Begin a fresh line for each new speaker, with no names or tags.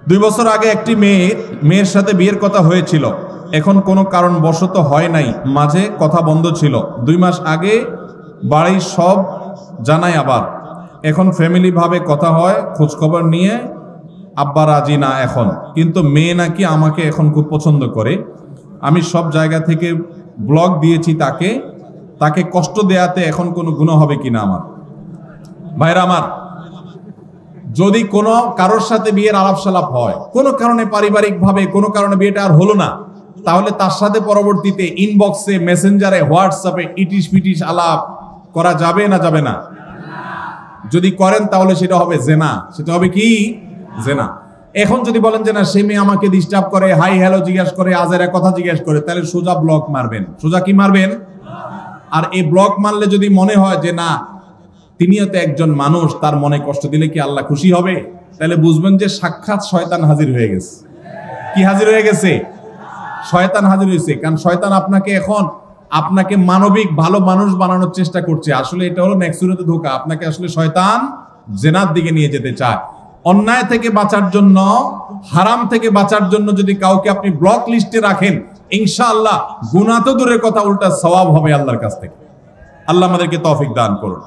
2 বছর আগে একটি মেয়ের সাথে বিয়ের কথা হয়েছিল, এখন কোনো কারণবশত হয় নাই, মাঝে কথা বন্ধ ছিল। 2 মাস আগে বাড়ির সব জানাই, আবার এখন ফ্যামিলি ভাবে কথা হয়, খোঁজখবর নিয়ে আব্বা রাজি না এখন, কিন্তু মেয়ে নাকি আমাকে এখন খুব পছন্দ করে। আমি সব জায়গা থেকে ব্লগ দিয়েছি তাকে কষ্ট দেয়াতে এখন কোনো গুনাহ হবে কিনা আমার? ভাইরা আমার, যদি কোনো কারোর সাথে বিয়ের আলাপ-সালাপ হয়, কোনো কারণে পারিবারিকভাবে কোনো কারণে বিয়েটা আর হলো না, তাহলে তার সাথে পরবর্তীতে ইনবক্সে, মেসেঞ্জারে, হোয়াটসঅ্যাপে ইটিশ পিটিশ আলাপ করা যাবে না যাবে না? যদি করেন তাহলে সেটা হবে জেনা। সেটা হবে কি? জেনা। এখন যদি বলেন যে না, সে মেয়ে আমাকে ডিস্টার্ব করে, হাই হ্যালো জিজ্ঞাসা করে, আজেরা কথা জিজ্ঞাসা করে, তাহলে সোজা ব্লক মারবেন। সোজা কি মারবেন? আর এই ব্লক মারলে যদি মনে হয় যে না, তিনিও তো একজন মানুষ, তার মনে কষ্ট দিলে কি আল্লাহ খুশি হবে, তাহলে বুঝবেন যে সাক্ষাৎ শয়তান হাজির হয়ে গেছে। কি হাজির হয়ে গেছে? শয়তান হাজির হয়েছে। কারণ শয়তান আপনাকে মানবিক ভালো মানুষ বানানোর চেষ্টা করছে। আসলে এটা হলো নেক্সুরতে ধোঁকা। আপনাকে আসলে শয়তান জেনার দিকে নিয়ে যেতে চায়। অন্যায় থেকে বাঁচার জন্য, হারাম থেকে বাঁচার জন্য যদি কাউকে আপনি ব্লক লিস্টে রাখেন, ইনশাআল্লাহ গুনাহ তো দূরের কথা, উল্টা সওয়াব হবে আল্লাহর কাছ থেকে। আল্লাহ আমাদেরকে তৌফিক দান করুন।